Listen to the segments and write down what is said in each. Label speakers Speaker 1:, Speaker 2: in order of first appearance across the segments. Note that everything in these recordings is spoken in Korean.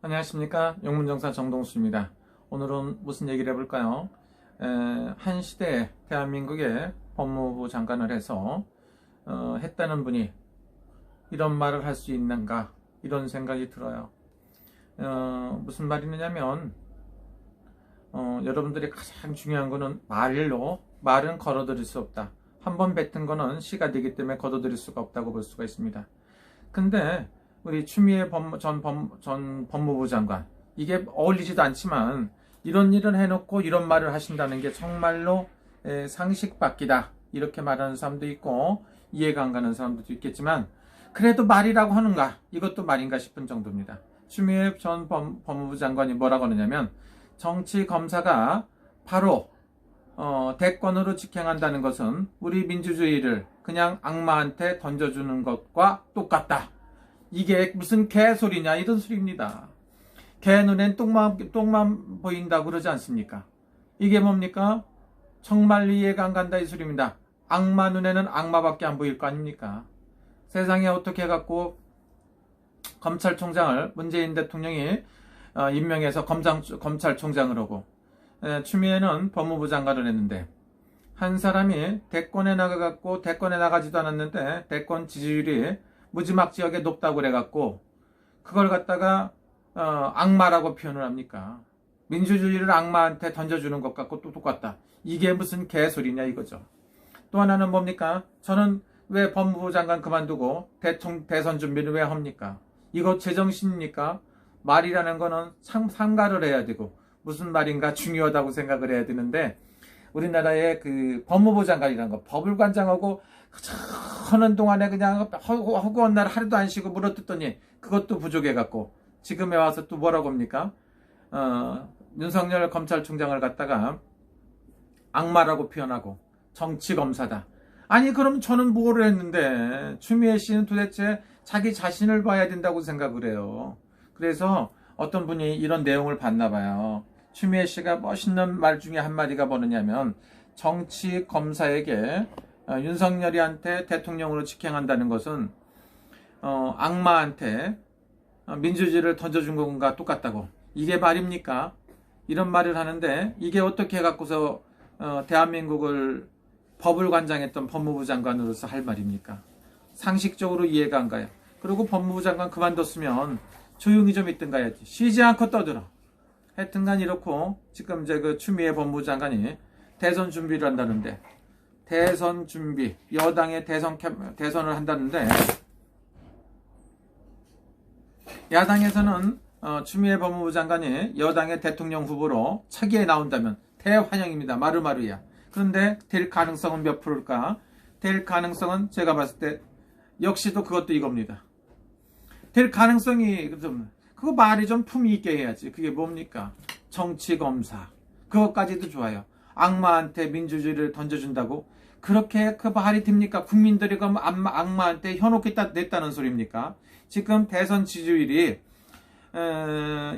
Speaker 1: 안녕하십니까. 영문정사 정동수입니다. 오늘은 무슨 얘기를 해볼까요? 한 시대에 대한민국의 법무부 장관을 해서 했다는 분이 이런 말을 할 수 있는가, 이런 생각이 들어요. 무슨 말이냐면 여러분들이 가장 중요한 거는 말은 걸어들일 수 없다. 한 번 뱉은 거는 시가 되기 때문에 걸어들일 수가 없다고 볼 수가 있습니다. 근데 우리 추미애 전 법무부 장관, 이게 어울리지도 않지만 이런 일을 해놓고 이런 말을 하신다는 게 정말로 상식 밖이다, 이렇게 말하는 사람도 있고 이해가 안 가는 사람도 있겠지만, 그래도 말이라고 하는가, 이것도 말인가 싶은 정도입니다. 추미애 전 법무부 장관이 뭐라고 하느냐면, 정치 검사가 바로 대권으로 직행한다는 것은 우리 민주주의를 그냥 악마한테 던져주는 것과 똑같다. 이게 무슨 개소리냐, 이런 소리입니다. 개 눈엔 똥만 보인다고 그러지 않습니까? 이게 뭡니까? 정말 이해가 안 간다, 이 소리입니다. 악마 눈에는 악마밖에 안 보일 거 아닙니까? 세상에 어떻게 해갖고 검찰총장을 문재인 대통령이 임명해서 검찰총장을 하고, 추미애는 법무부 장관을 했는데, 한 사람이 대권에 나가지도 않았는데 대권 지지율이 무지막지하게 높다고 그래갖고 그걸 갖다가 악마라고 표현을 합니까? 민주주의를 악마한테 던져주는 것 같고 또 똑같다. 이게 무슨 개소리냐, 이거죠. 또 하나는 뭡니까? 저는 왜 법무부 장관 그만두고 대선 준비를 왜 합니까? 이거 제정신입니까? 말이라는 거는 상가를 해야 되고 무슨 말인가 중요하다고 생각을 해야 되는데, 우리나라의 그 법무부 장관이라는 거, 법을 관장하고 하는 동안에 그냥 허구한 날 하루도 안 쉬고 물어뜯더니 그것도 부족해갖고 지금에 와서 또 뭐라고 합니까? 윤석열 검찰총장을 갖다가 악마라고 표현하고 정치검사다. 아니, 그럼 저는 뭐를 했는데? 추미애 씨는 도대체 자기 자신을 봐야 된다고 생각을 해요. 그래서 어떤 분이 이런 내용을 봤나 봐요. 추미애 씨가 멋있는 말 중에 한마디가 뭐냐면, 정치 검사에게 윤석열이한테 대통령으로 직행한다는 것은 악마한테 민주주의를 던져준 것과 똑같다고. 이게 말입니까? 이런 말을 하는데, 이게 어떻게 해갖고서 대한민국을 법을 관장했던 법무부 장관으로서 할 말입니까? 상식적으로 이해가 안 가요. 그리고 법무부 장관 그만뒀으면 조용히 좀 있든가 해야지. 쉬지 않고 떠들어. 하여튼간 이렇고, 지금 이제 그 추미애 법무부 장관이 대선 준비를 한다는데, 대선 준비, 여당의 대선을 한다는데, 야당에서는 추미애 법무부 장관이 여당의 대통령 후보로 차기에 나온다면 대환영입니다. 마루마루야. 그런데 될 가능성은 몇 프로일까? 될 가능성은 제가 봤을 때 역시도 그것도 이겁니다. 될 가능성이 좀, 그거 말이 좀 품위 있게 해야지. 그게 뭡니까? 정치검사. 그것까지도 좋아요. 악마한테 민주주의를 던져준다고? 그렇게 그 말이 됩니까? 국민들이 그럼 악마한테 현혹이 냈다는 소리입니까? 지금 대선 지지율이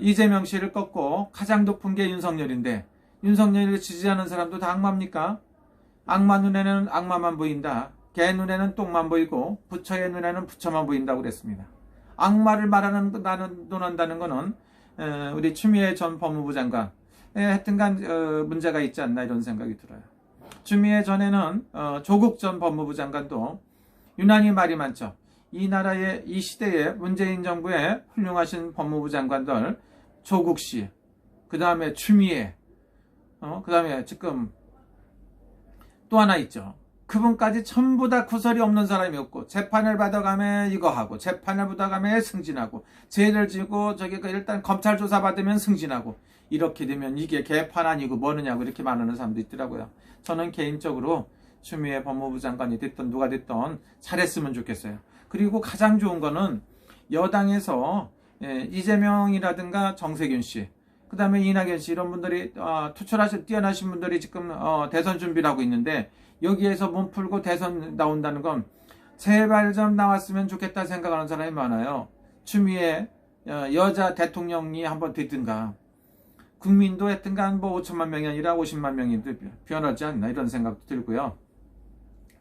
Speaker 1: 이재명 씨를 꺾고 가장 높은 게 윤석열인데, 윤석열을 지지하는 사람도 다 악마입니까? 악마 눈에는 악마만 보인다. 개 눈에는 똥만 보이고 부처의 눈에는 부처만 보인다고 그랬습니다. 악마를 논한다는 거는 우리 추미애 전 법무부 장관, 하여튼간 문제가 있지 않나, 이런 생각이 들어요. 추미애 전에는 조국 전 법무부 장관도 유난히 말이 많죠. 이 나라의, 이 시대의 문재인 정부의 훌륭하신 법무부 장관들, 조국 씨, 그 다음에 추미애, 그 다음에 지금 또 하나 있죠. 그분까지 전부 다 구설이 없는 사람이 없고, 재판을 받아가면 이거 하고, 재판을 받아가면 승진하고, 죄를 지고 일단 검찰 조사 받으면 승진하고, 이렇게 되면 이게 개판 아니고 뭐느냐고 이렇게 말하는 사람도 있더라고요. 저는 개인적으로 추미애 법무부 장관이 됐던 누가 됐던 잘했으면 좋겠어요. 그리고 가장 좋은 거는 여당에서 이재명이라든가 정세균 씨, 그 다음에 이낙연 씨, 이런 분들이 뛰어나신 분들이 지금 대선 준비를 하고 있는데, 여기에서 몸 풀고 대선 나온다는 건 제발 좀 나왔으면 좋겠다 생각하는 사람이 많아요. 추미애 여자 대통령이 한번 됐든가, 국민도 했든간 뭐 5천만 명이 아니라 50만 명이 변하지 않나, 이런 생각도 들고요.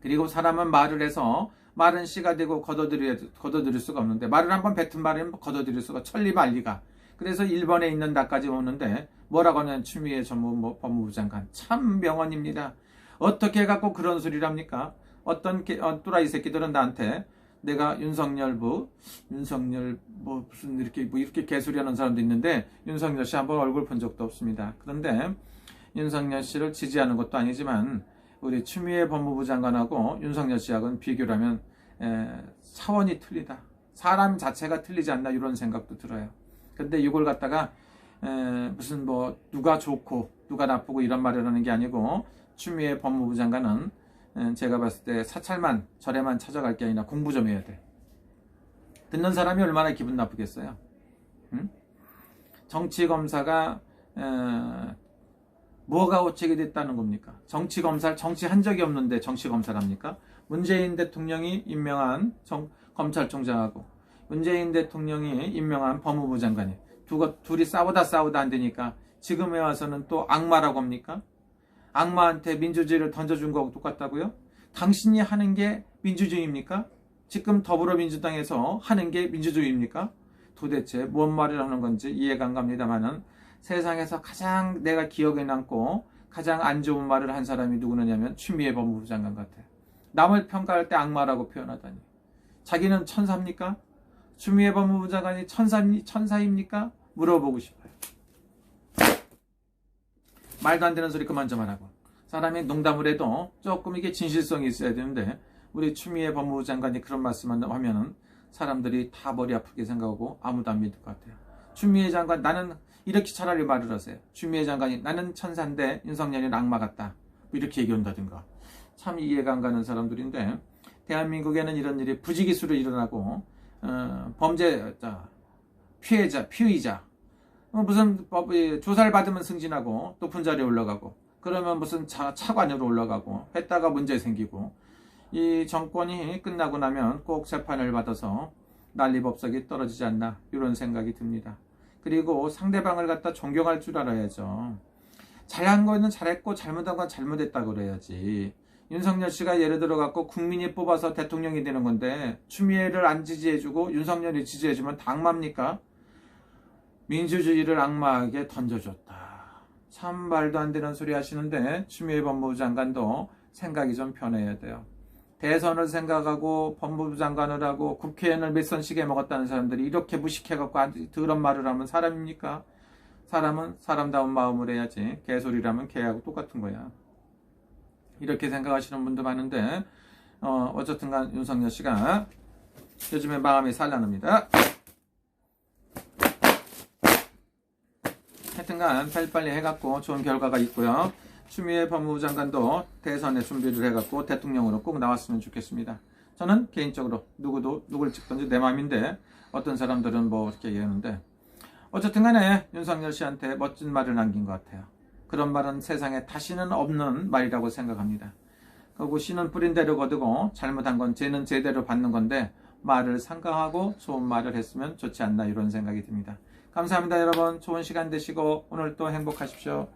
Speaker 1: 그리고 사람은 말을 해서, 말은 씨가 되고 거둬들일 수가 없는데, 말을 한번 뱉은 말은 거둬들일 수가 천리만리가. 그래서 일본에 있는 나까지 오는데 뭐라고 하냐면 추미애 법무부 장관 참 명언입니다. 어떻게 해갖고 그런 소리를 합니까? 어떤 또라이 새끼들은 나한테 내가 윤석열 무슨 이렇게 개소리하는 사람도 있는데 윤석열 씨 한번 얼굴 본 적도 없습니다. 그런데 윤석열 씨를 지지하는 것도 아니지만 우리 추미애 법무부 장관하고 윤석열 씨하고는 비교를 하면 차원이 틀리다. 사람 자체가 틀리지 않나 이런 생각도 들어요. 근데 이걸 갖다가 무슨 누가 좋고 누가 나쁘고 이런 말을 하는 게 아니고 추미애 법무부 장관은 제가 봤을 때 사찰만 절에만 찾아갈 게 아니라 공부 좀 해야 돼. 듣는 사람이 얼마나 기분 나쁘겠어요. 응? 정치검사가 뭐가 오책이 됐다는 겁니까? 정치한 적이 없는데 정치검사랍니까? 문재인 대통령이 임명한 검찰총장하고 문재인 대통령이 임명한 법무부 장관이 둘이 싸우다 안 되니까 지금에 와서는 또 악마라고 합니까? 악마한테 민주주의를 던져준 거하고 똑같다고요? 당신이 하는 게 민주주의입니까? 지금 더불어민주당에서 하는 게 민주주의입니까? 도대체 뭔 말을 하는 건지 이해가 안 갑니다만은 세상에서 가장 내가 기억에 남고 가장 안 좋은 말을 한 사람이 누구냐면 추미애 법무부 장관 같아요. 남을 평가할 때 악마라고 표현하다니. 자기는 천사입니까? 추미애 법무부 장관이 천사입니까? 물어보고 싶어요. 말도 안 되는 소리 그만 좀 하라고. 사람이 농담을 해도 조금 이게 진실성이 있어야 되는데 우리 추미애 법무부 장관이 그런 말씀을 하면은 사람들이 다 머리 아프게 생각하고 아무도 안 믿을 것 같아요. 추미애 장관 나는 이렇게 차라리 말을 하세요. 추미애 장관이 나는 천사인데 윤석열이 악마 같다. 이렇게 얘기한다든가. 참 이해가 안 가는 사람들인데 대한민국에는 이런 일이 부지기수로 일어나고 피의자 무슨 조사를 받으면 승진하고 높은 자리에 올라가고 그러면 무슨 차관으로 올라가고 했다가 문제 생기고 이 정권이 끝나고 나면 꼭 재판을 받아서 난리법석이 떨어지지 않나 이런 생각이 듭니다. 그리고 상대방을 갖다 존경할 줄 알아야죠. 잘한 거는 잘했고 잘못한 건 잘못했다고 그래야지. 윤석열 씨가 예를 들어 갖고 국민이 뽑아서 대통령이 되는 건데 추미애를 안 지지해주고 윤석열이 지지해주면 다 악마입니까? 민주주의를 악마에게 던져줬다. 참 말도 안 되는 소리 하시는데 추미애 법무부 장관도 생각이 좀 변해야 돼요. 대선을 생각하고 법무부 장관을 하고 국회의원을 몇 선씩 해먹었다는 사람들이 이렇게 무식해갖고 더러운 말을 하면 사람입니까? 사람은 사람다운 마음을 해야지. 개소리라면 개하고 똑같은 거야. 이렇게 생각하시는 분도 많은데 어쨌든간 윤석열 씨가 요즘에 마음이 산란합니다. 하여튼간 빨리빨리 해갖고 좋은 결과가 있고요. 추미애 법무부 장관도 대선에 준비를 해갖고 대통령으로 꼭 나왔으면 좋겠습니다. 저는 개인적으로 누굴 찍든지 내 마음인데 어떤 사람들은 이렇게 얘기하는데 어쨌든 간에 윤석열 씨한테 멋진 말을 남긴 것 같아요. 그런 말은 세상에 다시는 없는 말이라고 생각합니다. 그리고 씨는 뿌린 대로 거두고 잘못한 건 죄는 제대로 받는 건데 말을 상강하고 좋은 말을 했으면 좋지 않나 이런 생각이 듭니다. 감사합니다 여러분. 좋은 시간 되시고 오늘 또 행복하십시오.